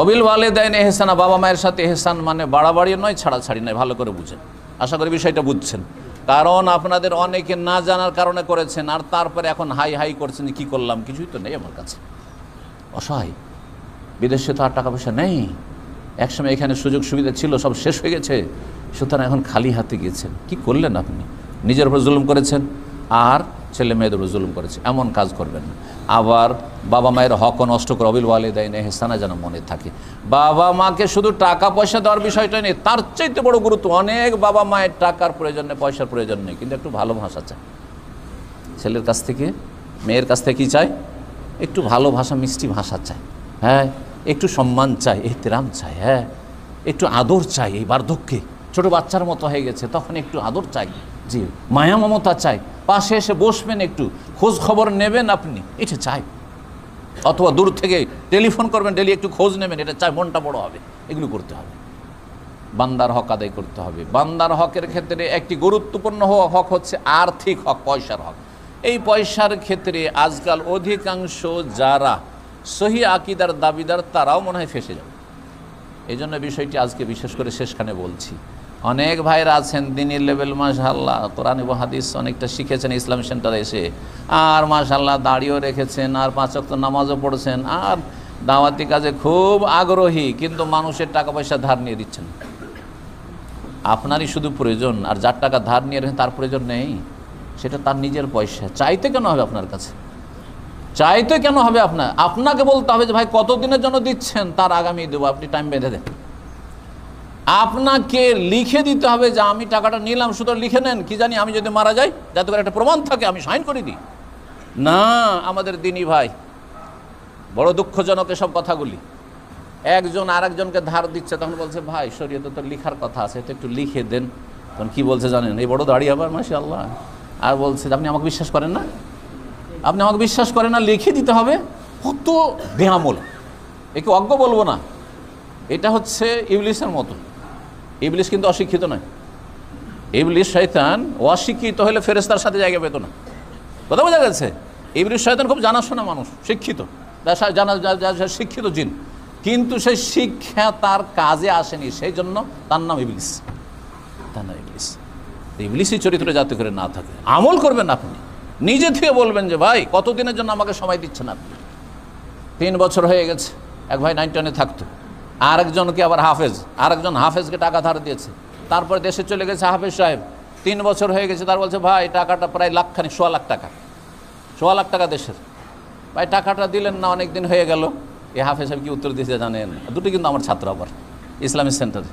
অবিল ওয়ালিদাইন এহসানা, বাবা মায়ের সাথে এহসান মানে বাড়াবাড়ি নয়, ছাড়াছাড়ি নয়, ভালো করে বুঝেন। আশা করি বিষয়টা বুঝছেন। কারণ আপনাদের অনেকে না জানার কারণে করেছেন, আর তারপরে এখন হাই হাই করছেন যে কী করলাম, কিছুই তো নেই আমার কাছে, অসহায়, বিদেশে তো আর টাকা পয়সা নেই, একসময় এখানে সুযোগ সুবিধা ছিল, সব শেষ হয়ে গেছে, সুতরাং এখন খালি হাতে গিয়েছেন। কি করলেন আপনি? নিজের উপর জুলুম করেছেন আর ছেলে মেয়েদের উপর জুলুম করেছে, এমন কাজ করবেন না। আবার বাবা মায়ের হক নষ্ট করে অবিল ওয়ালিদাইন এহসানা যেন মনে থাকে। বাবা মাকে শুধু টাকা পয়সা দেওয়ার বিষয়টা নেই, তার চাইতে বড় গুরুত্ব। অনেক বাবা মায়ের টাকার প্রয়োজন নেই, পয়সার প্রয়োজন নেই, কিন্তু একটু ভালোবাসা চায় ছেলের কাছ থেকে, মেয়ের কাছ থেকে। কী চায়? একটু ভালোবাসা, মিষ্টি ভাষা চায়, হ্যাঁ, একটু সম্মান চাই, এহতেরাম চাই, হ্যাঁ, একটু আদর চাই। এই বার্ধক্যে ছোটো বাচ্চার মতো হয়ে গেছে, তখন একটু আদর চাই, জি, মায়া মমতা চাই, পাশে এসে বসবেন, একটু খোঁজ খবর নেবেন আপনি, এটা চাই। অথবা দূর থেকে টেলিফোন করবেন, ডেলি একটু খোঁজ নেবেন, এটা চাই, মনটা বড় হবে। এগুলো করতে হবে। বান্দার হক আদায় করতে হবে। বান্দার হকের ক্ষেত্রে একটি গুরুত্বপূর্ণ হক হচ্ছে আর্থিক হক, পয়সার হক। এই পয়সার ক্ষেত্রে আজকাল অধিকাংশ যারা সহি আকিদার দাবিদার, তারাও মনে হয় ফেঁসে যাবে। এই জন্য বিষয়টি আজকে বিশেষ করে শেষখানে বলছি। অনেক ভাইরা আছেন দিনের লেভেল, মাশাআল্লাহ, কোরআন এবং হাদিস অনেকটা শিখেছেন ইসলাম সেন্টারে এসে, আর মাশাআল্লাহ দাড়িও রেখেছেন, আর 5 ওয়াক্ত নামাজও পড়ছেন, আর দাওয়াতি কাজে খুব আগ্রহী, কিন্তু মানুষের টাকা পয়সা ধার নিয়ে দিচ্ছেন। আপনারই শুধু প্রয়োজন, আর যার টাকা ধার নিয়ে রেখেছেন তার প্রয়োজন নেই, সেটা তার নিজের পয়সা। চাইতে কেন হবে আপনার কাছে? চাইতে কেন হবে? আপনাকে বলতে হবে যে ভাই কতদিনের জন্য দিচ্ছেন, তার আগামী দেবো, আপনি টাইম বেঁধে দেন। আপনাকে লিখে দিতে হবে যে আমি টাকাটা নিলাম, শুধু লিখে নেন, কি জানি আমি যদি মারা যাই, যাতে করে একটা প্রমাণ থাকে, আমি সাইন করে দিই। না, আমাদের দিনী ভাই, বড় দুঃখজনক এসব কথাগুলি। একজন আরেকজনকে ধার দিচ্ছে, তখন বলছে ভাই শরীয়তে তো লিখার কথা আছে, তো একটু লিখে দেন। তখন কি বলছে জানেন? এই বড় দাঁড়িয়ে আবার মাশাআল্লাহ, আর বলছে আপনি আমাকে বিশ্বাস করেন না, আপনি আমাকে বিশ্বাস করেন না, লিখে দিতে হবে। কত বেআমল! একে অজ্ঞ বলবো না, এটা হচ্ছে ইবলিসের মতো। ইবলিস কিন্তু অশিক্ষিত নয়। ইবলিস শয়তান অশিক্ষিত হলে ফেরেশতার সাথে জায়গা পেত না। কথা বোঝা গেছে? ইবলিস শয়তান খুব জানাশোনা মানুষ, শিক্ষিত, শিক্ষিত জিন, কিন্তু সেই শিক্ষা তার কাজে আসেনি, সেই জন্য তার নাম ইবলিস। তার নাম ইবলিস। ইবলিসই চরিত্র যাতে করে না থাকে। আমল করবেন আপনি, নিজে থেকে বলবেন যে ভাই কতদিনের জন্য আমাকে সময় দিচ্ছেন আপনি। 3 বছর হয়ে গেছে, এক ভাই 9 10-এ থাকতো, আরেকজনকে আবার হাফেজ, আরেকজন হাফেজকে টাকা ধার দিয়েছে, তারপর দেশে চলে গেছে হাফেজ সাহেব, 3 বছর হয়ে গেছে, তার বলছে ভাই টাকাটা প্রায় লাখখানিক, 1.25 লাখ টাকা, 1.25 লাখ টাকা দেশের, ভাই টাকাটা দিলেন না, অনেক দিন হয়ে গেল। এই হাফেজ সাহেব কি উত্তর দিয়েছে জানেন? দুটো কিন্তু আমার ছাত্র আবার ইসলামিক সেন্টারে।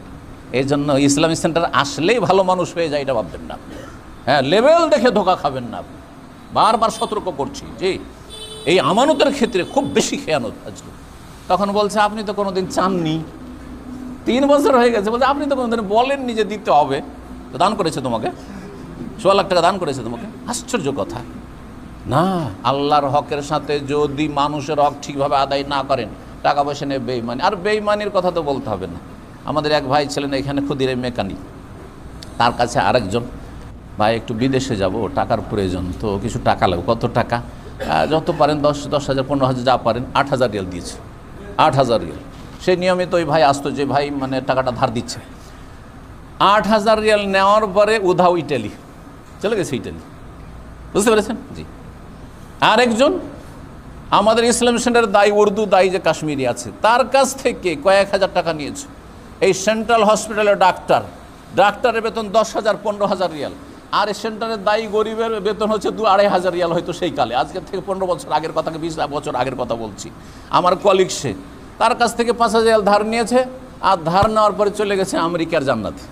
এই জন্য ইসলামিক সেন্টার আসলেই ভালো মানুষ হয়ে যায় এটা ভাববেন না, হ্যাঁ, লেভেল দেখে ধোকা খাবেন না। বারবার সতর্ক করছি যে এই আমানতের ক্ষেত্রে খুব বেশি খেয়ানত আজকে। তখন বলছে আপনি তো কোনোদিন চাননি, 3 বছর হয়ে গেছে, বলছে আপনি তো কোনোদিন বলেননি যে দিতে হবে, তো দান করেছে তোমাকে, 1.25 লাখ টাকা দান করেছে তোমাকে। আশ্চর্য কথা না? আল্লাহর হকের সাথে যদি মানুষের হক ঠিকভাবে আদায় না করেন, টাকা পয়সা নিয়ে বেঈমানি। আর বেঈমানির কথা তো বলতে হবে না। আমাদের এক ভাই ছিলেন এখানে ক্ষুদিরাই মেকানিক, তার কাছে আরেকজন ভাই একটু বিদেশে যাব, টাকার প্রয়োজন, তো কিছু টাকা লাগবে। কত টাকা? যত পারেন 10,000 15,000 যা পারেন, 8,000 রিয়াল দিয়েছে। 8,000 রিয়াল। সে নিয়মিত ওই ভাই আসতো, যে ভাই মানে টাকাটা ধার দিচ্ছে। 8,000 রিয়াল নেওয়ার পরে উধাও ইটালি চলে গেছে, ইটালি, বুঝতে পেরেছেন? জি। আরেকজন আমাদের ইসলাম সেন্টারের দায়ী, উর্দু দায়ী যে কাশ্মীরি আছে, তার কাছ থেকে কয়েক হাজার টাকা নিয়েছে। এই সেন্ট্রাল হসপিটালের ডাক্তারের বেতন 10,000 15,000 রিয়াল, আর এই সেন্টারের দায়ী গরিবের বেতন হচ্ছে 2-2.5 রিয়াল, হয়তো সেই কালে, আজকের থেকে 15 বছর আগের কথা, 20 বছর আগের কথা বলছি। আমার কলিগ, সে তার কাছ থেকে 5,000 রিয়াল ধার নিয়েছে, আর ধার নেওয়ার পরে চলে গেছে আমেরিকার জান্নাতে।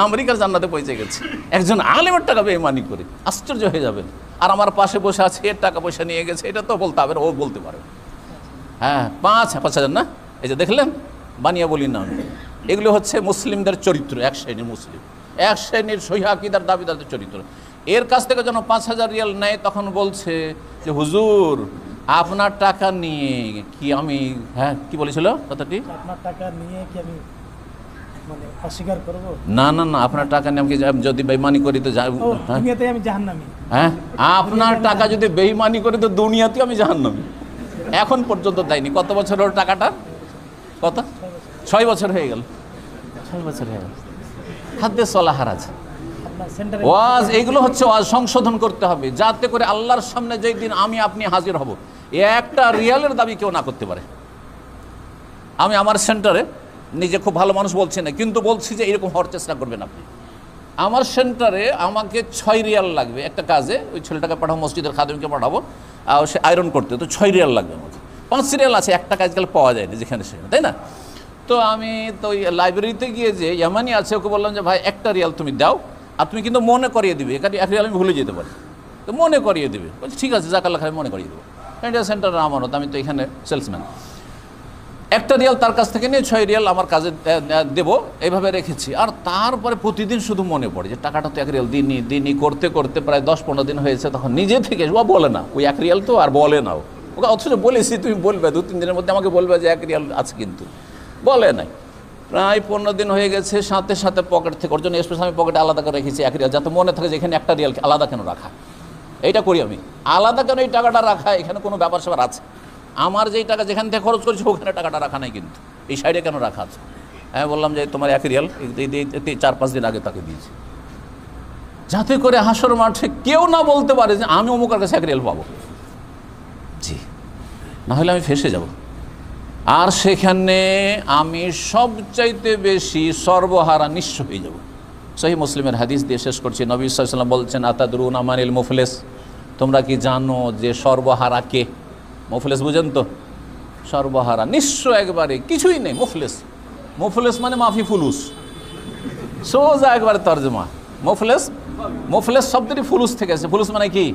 আমেরিকার জান্নাতে পৌঁছে গেছে একজন আলেমের টাকা বেঈমানি করে। আশ্চর্য হয়ে যাবেন। আর আমার পাশে বসে আছে, এর টাকা পয়সা নিয়ে গেছে, এটা তো বলতে হবে, ও বলতে পারে। হ্যাঁ, 5,000 না, এই যে দেখলেন, বানিয়ে বলি না, এগুলো হচ্ছে মুসলিমদের চরিত্র, এক শ্রেণীর মুসলিম, এক শ্রেণীর সহিহ আকীদার দাবিদারদের চরিত্র। এর কাছ থেকে যখন 5,000 রিয়াল নেয়, তখন বলছে যে হুজুর আপনার টাকা নিয়ে কি আমি, হ্যাঁ কি বলেছিল কথাটি, আপনার টাকা নিয়ে কি আমি মানে অস্বীকার করব? না না না, আপনার টাকা নিয়ে আমি যদি বেঈমানি করি তো দুনিয়াতে আমি জাহান্নামী। হ্যাঁ, আপনার টাকা যদি বেঈমানি করি তো দুনিয়াতে আমি জাহান্নামী। এখন পর্যন্ত দেয়নি। কত বছর ওর টাকাটা? কত? 6 বছর হয়ে গেল। 6 বছর হয়ে গেল। হাদ্দে সলা হারাজ আপনার সেন্টারে ওয়াজ, এইগুলো হচ্ছে ওয়াজ। সংশোধন করতে হবে যাতে করে আল্লাহর সামনে যেই দিন আমি আপনি হাজির হব, একটা রিয়ালের দাবি কেউ না করতে পারে। আমি আমার সেন্টারে, নিজে খুব ভালো মানুষ বলছি না, কিন্তু বলছি যে এরকম হওয়ার চেষ্টা করবেন আপনি। আমার সেন্টারে আমাকে 6 রিয়াল লাগবে একটা কাজে, ওই ছেলেটাকে পাঠাবো, মসজিদের খাদেমকে পাঠাবো, আর সে আয়রন করতে, তো 6 রিয়াল লাগবে আমাকে। 5 রিয়াল আছে, একটা কাজ গেলে পাওয়া যায় না যেখানে সেখানে, তাই না? তো আমি তো ওই লাইব্রেরিতে গিয়ে যে ইয়ামানি আছে ওকে বললাম যে ভাই 1টা রিয়াল তুমি দাও, আর তুমি কিন্তু মনে করিয়ে দিবে, এখানে 1 রিয়াল আমি ভুলে যেতে পারি, তো মনে করিয়ে দিবে। বলছি ঠিক আছে, জাকাল্লাহ খাই মনে করিয়ে দেবো। ইন্ডিয়া সেন্টারের আমানত, আমি তো এখানে সেলসম্যান। 1টা রিয়াল তার কাছ থেকে নিয়ে 6 রিয়াল আমার কাজে দেবো, এইভাবে রেখেছি। আর তারপরে প্রতিদিন শুধু মনে পড়ে যে টাকাটা তো 1 রিয়াল দিনই করতে করতে প্রায় 10-15 দিন হয়েছে। তখন নিজে থেকে ও বলে না, ওই 1 রিয়াল তো আর বলে না ওকে, অথচ বলেছি তুমি বলবে 2-3 দিনের মধ্যে আমাকে বলবে যে 1 রিয়াল আছে, কিন্তু বলে নাই। প্রায় 15 দিন হয়ে গেছে, সাথে সাথে পকেট থেকে, ওর জন্য স্পেশাল আমি পকেটে আলাদা করে রেখেছি 1 রিয়াল, যাতে মনে থাকে যে এখানে 1টা রিয়াল আলাদা কেন রাখা। এইটা করি আমি, আলাদা কেন এই টাকাটা রাখা, এখানে কোনো ব্যাপার স্যাপার আছে। আমার যেই টাকা যেখান থেকে খরচ করছি ওখানে টাকাটা রাখা নাই, কিন্তু এই সাইডে কেন রাখা আছে। আমি বললাম যে তোমার 1 রিয়াল 4-5 দিন আগে তাকে দিয়েছি, যাতে করে হাসর মাঠে কেউ না বলতে পারে যে আমি অমুকের কাছে 1 রিয়াল পাবো। জি, না হলে আমি ফেঁসে যাব। আর সেখানে আমি সবচাইতে বেশি সর্বহারা নিঃস্ব হয়ে যাব। সহিহ মুসলিমের হাদিস দিয়ে শেষ করছি। নবী সাল্লাল্লাহু আলাইহি ওয়াসাল্লাম বলছেন, আতাদরুনা মানিল মুফলিস, তোমরা কি জানো যে সর্বহারা কে? মুফলিস বুঝেন তো? সর্বহারা, নিঃস্ব, একবারে কিছুই নেই। মুফলিস মানে মাফি ফুলুস, সোজা একবারে তর্জমা। মুফলিস শব্দটি ফুলুস থেকে আছে। ফুলুস মানে কি?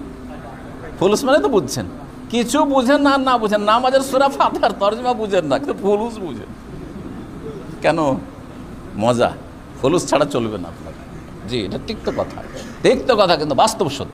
ফুলুস মানে তো বুঝছেন, কিছু বুঝেন না বুঝেন, নামাজের সূরা ফাতিহার তর্জমা বুঝেন না, কিন্তু ফুলুস বুঝেন। কেন? মজা, ফুলুস ছাড়া চলবে না আপনার। জি, এটা তিক্ত কথা কিন্তু বাস্তব সত্য।